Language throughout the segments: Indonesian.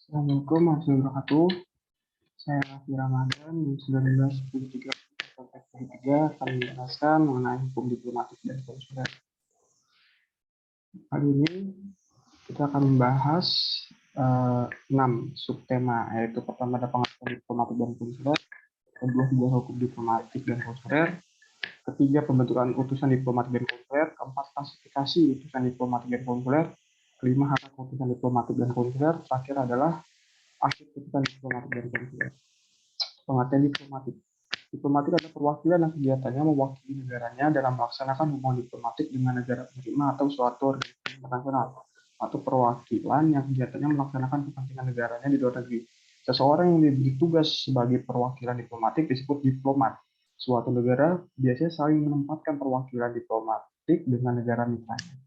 Assalamualaikum warahmatullahi wabarakatuh. Saya Raffi Ramadan di 1973 akan menjelaskan mengenai hukum diplomatik dan konsuler. Kali ini kita akan membahas 6 subtema, yaitu pertama ada pengertian diplomatik dan konsuler, kedua sejarah hukum diplomatik dan konsuler, ketiga pembentukan utusan diplomatik dan konsuler, keempat klasifikasi utusan diplomatik dan konsuler, kelima hak utusan diplomatik dan konsuler, terakhir adalah akhir utusan diplomatik dan konsuler. Pengertian diplomatik. Diplomatik adalah perwakilan yang kegiatannya mewakili negaranya dalam melaksanakan hubungan diplomatik dengan negara penerima atau suatu organisasi internasional, atau perwakilan yang kegiatannya melaksanakan kepentingan negaranya di luar negeri. Seseorang yang diberi tugas sebagai perwakilan diplomatik disebut diplomat. Suatu negara biasanya saling menempatkan perwakilan diplomatik dengan negara mitranya.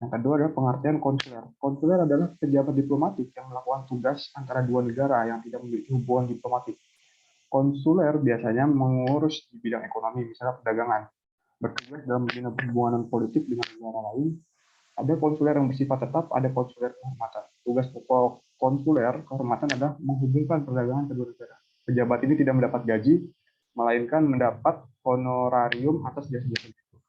Yang kedua adalah pengertian konsuler. Konsuler adalah pejabat diplomatik yang melakukan tugas antara dua negara yang tidak memiliki hubungan diplomatik. Konsuler biasanya mengurus di bidang ekonomi, misalnya perdagangan, bertugas dalam membina hubungan politik dengan negara lain. Ada konsuler yang bersifat tetap, ada konsuler kehormatan. Tugas pokok konsuler kehormatan adalah menghubungkan perdagangan kedua negara. Pejabat ini tidak mendapat gaji, melainkan mendapat honorarium atas jasa-jasa itu.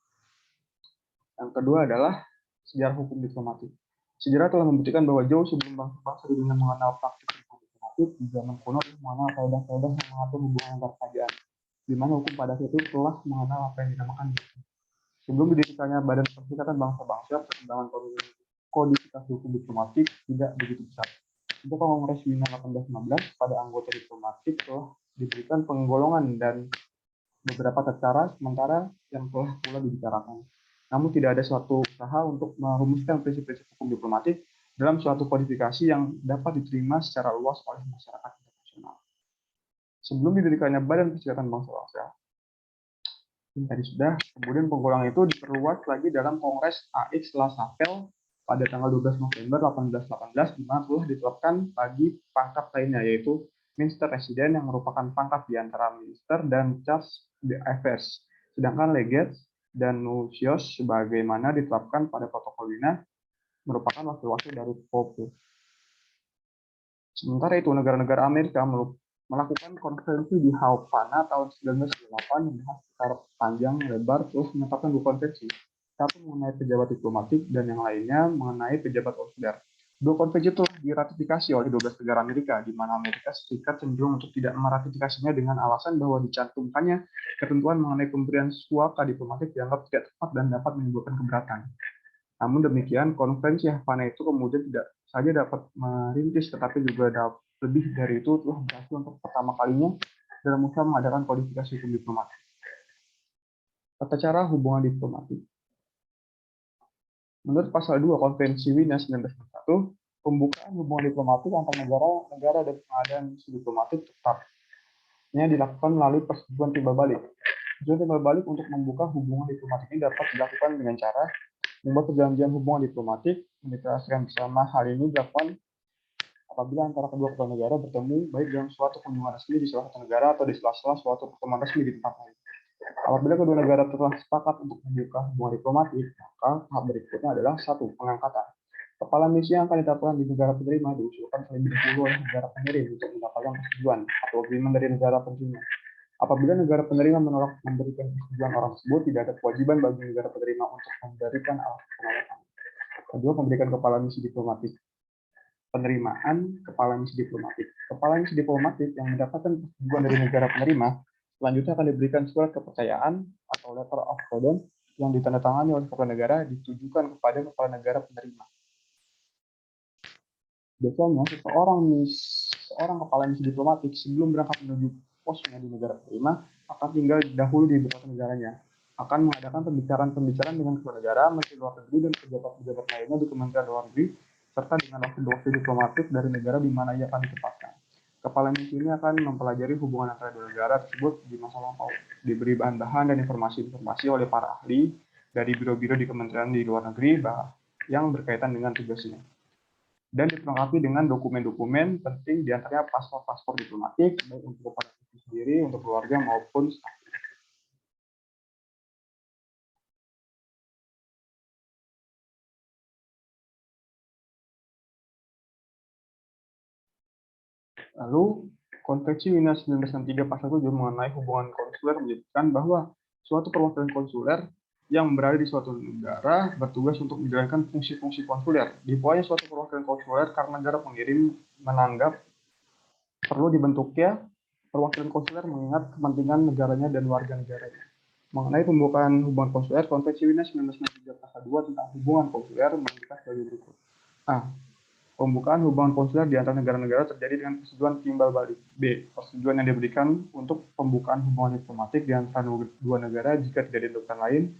Yang kedua adalah sejarah hukum diplomatik. Sejarah telah membuktikan bahwa jauh sebelum bangsa-bangsa di dunia mengenal praktik hukum diplomatik, di zaman kuno mengenal kaedah-kaedah yang mengatur hubungan antar kerajaan, di mana hukum pada saat itu telah mengenal apa yang dinamakan hukum. Sebelum didirikannya Badan Perserikatan Bangsa-Bangsa, perkembangan kodifikasi hukum diplomatik tidak begitu besar. Untuk Kongres Wina 1819, pada anggota diplomatik telah diberikan penggolongan dan beberapa cara sementara yang telah pula dibicarakan. Namun tidak ada suatu usaha untuk merumuskan prinsip-prinsip hukum diplomatik dalam suatu kodifikasi yang dapat diterima secara luas oleh masyarakat internasional. Sebelum didirikannya Badan Perserikatan Bangsa-Bangsa, ini tadi sudah, kemudian penggolongan itu diperluas lagi dalam Kongres AX La Chapelle pada tanggal 12 November 1818, di mana telah ditetapkan bagi pangkat lainnya, yaitu Minister Resident yang merupakan pangkat di antara minister dan charge d'affaires, sedangkan legates dan nuncios sebagaimana ditetapkan pada protokol Wina merupakan wakil-wakil dari Pope. Sementara itu, negara-negara Amerika melakukan konferensi di Havana tahun 1998 yang membahas secara panjang lebar, terus menetapkan dua konvensi, satu mengenai pejabat diplomatik dan yang lainnya mengenai pejabat konsuler. Dua konvensi itu diratifikasi oleh 12 negara Amerika, di mana Amerika Serikat cenderung untuk tidak meratifikasinya dengan alasan bahwa dicantumkannya ketentuan mengenai pemberian suaka diplomatik dianggap tidak tepat dan dapat menimbulkan keberatan. Namun demikian, konferensi Havana itu kemudian tidak saja dapat merintis, tetapi juga lebih dari itu telah berhasil untuk pertama kalinya dalam usaha mengadakan kodifikasi hukum diplomatik. Tata cara hubungan diplomatik. Menurut pasal 2 Konvensi Wina 1941, pembukaan hubungan diplomatik antar negara dan pengadaan misi diplomatik tetapnya dilakukan melalui persetujuan timbal balik. Persetujuan timbal balik untuk membuka hubungan diplomatik ini dapat dilakukan dengan cara membuat perjanjian hubungan diplomatik, mendeklarasikan bersama. Hal ini dilakukan apabila antara kedua kepala negara bertemu baik dalam suatu kunjungan resmi di salah satu negara atau di sela-sela suatu pertemuan resmi di tempat lain. Apabila kedua negara telah sepakat untuk membuka hubungan diplomatik, maka tahap berikutnya adalah satu, pengangkatan. Kepala misi yang akan ditempatkan di negara penerima diusulkan terlebih dahulu oleh negara pengirim untuk mendapatkan persetujuan atau agreement dari negara penerima. Apabila negara penerima menolak memberikan persetujuan orang tersebut, tidak ada kewajiban bagi negara penerima untuk memberikan alasan penolakan. Kedua, memberikan kepala misi diplomatik. Penerimaan kepala misi diplomatik. Kepala misi diplomatik yang mendapatkan persetujuan dari negara penerima selanjutnya akan diberikan surat kepercayaan atau letter of credence yang ditandatangani oleh kepala negara ditujukan kepada kepala negara penerima. Biasanya seorang kepala misi diplomatik sebelum berangkat menuju posnya di negara penerima akan tinggal dahulu di beberapa negaranya, akan mengadakan pembicaraan dengan kepala negara, menteri luar negeri, dan pejabat-pejabat lainnya di Kementerian Luar Negeri, serta dengan wakil-wakil diplomatik dari negara di mana ia akan ditempatkan. Kepala misi ini akan mempelajari hubungan antara dua negara tersebut di masa lampau, diberi bahan-bahan dan informasi-informasi oleh para ahli dari biro-biro di kementerian di luar negeri yang berkaitan dengan tugasnya, dan dilengkapi dengan dokumen-dokumen penting diantaranya paspor-paspor diplomatik baik untuk kepala misi sendiri, untuk keluarga maupun staf. Lalu, Konvensi Wina 1963 pasal 7 mengenai hubungan konsuler menyebutkan bahwa suatu perwakilan konsuler yang berada di suatu negara bertugas untuk menjalankan fungsi-fungsi konsuler. Dibawahnya suatu perwakilan konsuler karena negara pengirim menganggap perlu dibentuknya perwakilan konsuler mengingat kepentingan negaranya dan warga negaranya. Mengenai pembukaan hubungan konsuler, Konvensi Wina 1963 pasal 2 tentang hubungan konsuler menunjukkan sebagai berikut. A. Pembukaan hubungan konsuler di antara negara-negara terjadi dengan persetujuan timbal balik. B. Persetujuan yang diberikan untuk pembukaan hubungan diplomatik di antara dua negara jika tidak ditentukan lain,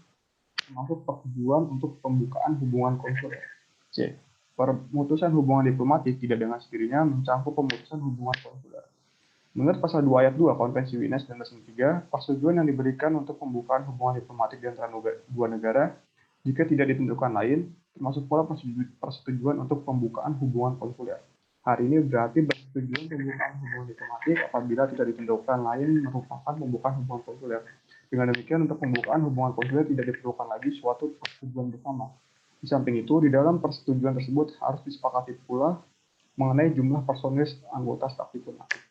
termasuk persetujuan untuk pembukaan hubungan konsuler. C. Pemutusan hubungan diplomatik tidak dengan sendirinya mencakup pemutusan hubungan konsuler. Menurut pasal 2 ayat 2 Konvensi Wina 1963, persetujuan yang diberikan untuk pembukaan hubungan diplomatik di antara dua negara jika tidak ditentukan lain, termasuk pula persetujuan untuk pembukaan hubungan konsuler. Hari ini berarti bersetujuan pembukaan hubungan diplomatik apabila tidak ditentukan lain merupakan pembukaan hubungan konsuler. Dengan demikian, untuk pembukaan hubungan konsuler tidak diperlukan lagi suatu persetujuan bersama. Di samping itu, di dalam persetujuan tersebut harus disepakati pula mengenai jumlah personil anggota staf diplomatik.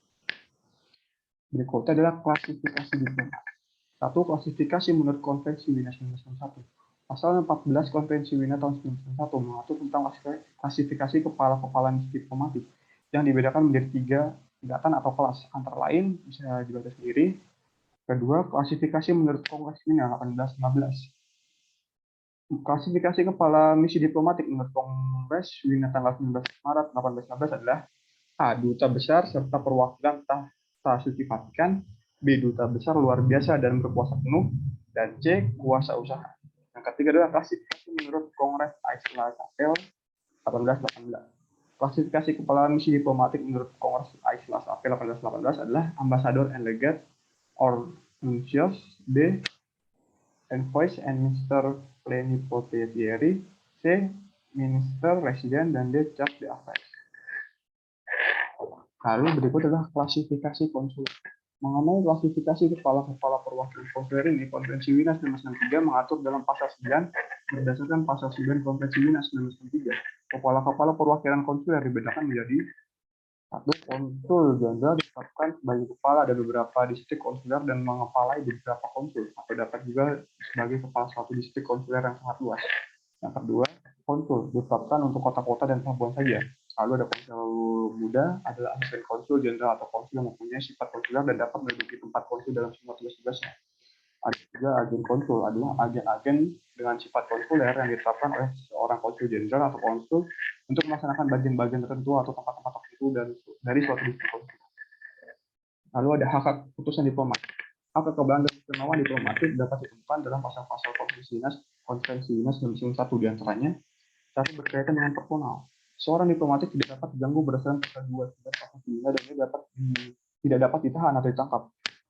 Berikutnya adalah klasifikasi diplomat. Satu, klasifikasi menurut Konvensi Wina 1991. Pasal 14 Konvensi Wina tahun 1991 mengatur tentang klasifikasi kepala-kepala diplomatik yang dibedakan menjadi 3 tingkatan atau kelas. Antara lain bisa dibaca sendiri. Kedua, klasifikasi menurut Kongres Wina 1815. Klasifikasi kepala misi diplomatik menurut Kongres Wina tanggal 19 Maret 1815 adalah A. Duta besar serta perwakilan tahta suci Vatikan. B. Duta besar luar biasa dan berkuasa penuh. Dan C. Kuasa usaha. Yang ketiga adalah klasifikasi menurut Kongres Aix-la-Chapelle 1818. Klasifikasi kepala misi diplomatik menurut Kongres Aix-la-Chapelle 1818 adalah Ambassador and Legate or Nuncios. B. Envoys and Minister Plenipotentiary. C. Minister Resident. Dan D. Charge d'Affaires. Lalu berikut adalah klasifikasi konsuler. Mengenai klasifikasi kepala-kepala perwakilan konsuler ini, Konvensi Wina 1963 mengatur dalam pasal 9 berdasarkan pasal 9 Konvensi Wina 1963. Kepala-kepala perwakilan konsuler dibedakan menjadi satu, konsul jenderal ditetapkan sebagai kepala dari beberapa distrik konsuler dan mengepalai beberapa konsul, atau dapat juga sebagai kepala suatu distrik konsuler yang sangat luas. Yang kedua, konsul ditetapkan untuk kota-kota dan pelabuhan saja. Lalu ada konsul muda, adalah asisten konsul jenderal atau konsul yang mempunyai sifat konsuler dan dapat menduduki tempat konsul dalam semua tugas-tugasnya. Ada juga agen konsul, adalah agen-agen dengan sifat konsuler yang ditetapkan oleh seorang konsul jenderal atau konsul untuk melaksanakan bagian-bagian tertentu atau tempat-tempat tertentu dari suatu distrik konsul. Lalu ada hak putusan diplomat. Hak kekebalan dan kemewahan diplomatik dapat ditemukan dalam pasal-pasal Konvensi Wina 1991 diantaranya. Satu, berkaitan dengan personal. Seorang diplomatik tidak dapat diganggu berdasarkan pasal 2 pasal Wina dan dia tidak dapat ditahan atau ditangkap.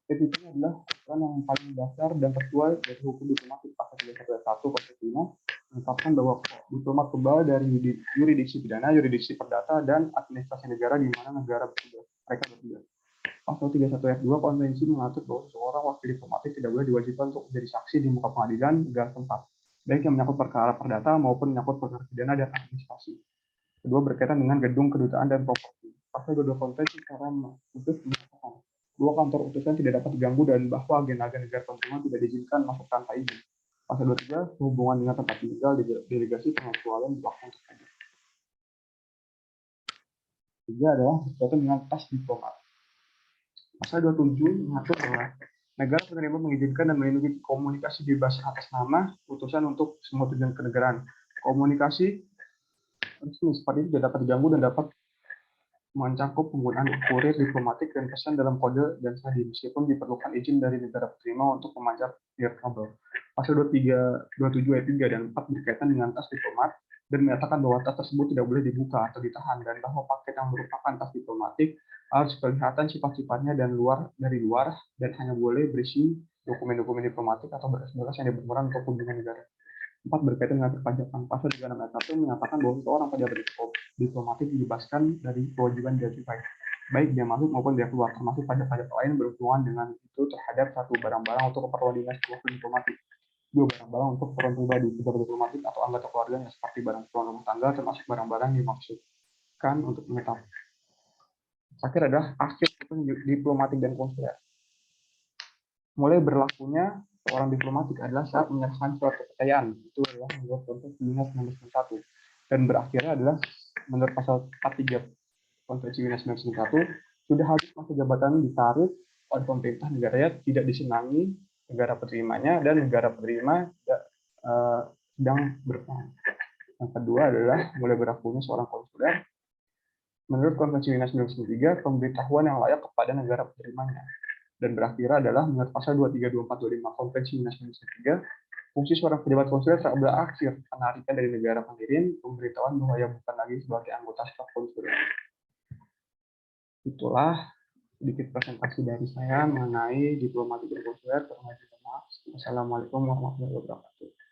Ketiga adalah aturan yang paling dasar dan tertuai dari hukum diplomatik pasal 31 ayat 1 Konvensi Wina menetapkan bahwa diplomat kebal dari yuridiksi pidana, yuridiksi perdata, dan administrasi negara di mana negara mereka bertugas. Pasal 31 ayat 2 Konvensi mengatur bahwa seorang wakil diplomatik tidak boleh diwajibkan untuk menjadi saksi di muka pengadilan negara tempat, baik yang menyangkut perkara perdata maupun menyangkut perkara pidana dan administrasi. Kedua, berkaitan dengan gedung kedutaan dan properti. Pasal 22 Konvensi secara khusus menyatakan bahwa kantor utusan tidak dapat diganggu dan bahwa agen-agen negara penerimaan tidak diizinkan masuk tanpa izin. Pasal 23, hubungan dengan tempat tinggal, delegasi, pengecualian waktu untuk hadir. Tiga adalah berkaitan dengan tas diplomat. Pasal 27 mengatur bahwa negara penerima mengizinkan dan melindungi komunikasi bebas atas nama utusan untuk semua tujuan kenegaraan. Komunikasi resmi seperti itu tidak dapat diganggu dan dapat mencakup penggunaan kurir diplomatik dan pesan dalam kode dan sandi meskipun diperlukan izin dari negara penerima untuk memancar air kabel. Pasal 23, 27 ayat 3 dan 4 berkaitan dengan tas diplomat dan menyatakan bahwa tas tersebut tidak boleh dibuka atau ditahan dan bahwa paket yang merupakan tas diplomatik harus kelihatan sifat-sifatnya dan dari luar dan hanya boleh berisi dokumen-dokumen diplomatik atau berkas-berkas yang diperlukan untuk kunjungan negara. 4 berkaitan dengan perpajakan. Pasal 36 ayat 1 menyatakan bahwa seorang pejabat diplomatik dibebaskan dari kewajiban bea cukai, baik dia masuk maupun dia keluar, termasuk pajak-pajak lain berhubungan dengan itu terhadap satu barang-barang untuk keperluan dinas diplomatik, dua barang-barang untuk keperluan pribadi pejabat diplomatik atau anggota keluarganya seperti barang keperluan rumah tangga, termasuk barang-barang dimaksudkan untuk menetap. Terakhir adalah akhir hukum diplomatik dan konsuler. Mulai berlakunya seorang diplomatik adalah saat menyerahkan surat kepercayaan, itu adalah menurut Konvensi Wiener 1991, dan berakhirnya adalah menurut pasal 43 Konvensi Wiener 1991, sudah habis masa jabatan ditarik oleh pemerintah negaranya, tidak disenangi negara penerimanya, dan negara penerima tidak sedang berperan. Yang kedua adalah mulai berlakunya seorang konsuler. Menurut Konvensi Wiener 1993, pemberitahuan yang layak kepada negara penerimanya. Dan berakhir adalah menurut pasal 23, 24, 25 Konvensi Wiener 1993, fungsi seorang pejabat konsuler telah berakhir penarikan dari negara pengirim pemberitahuan bahwa ia bukan lagi sebagai anggota staf konsuler. Itulah sedikit presentasi dari saya mengenai diplomatik dan konsuler. Wassalamualaikum warahmatullahi wabarakatuh.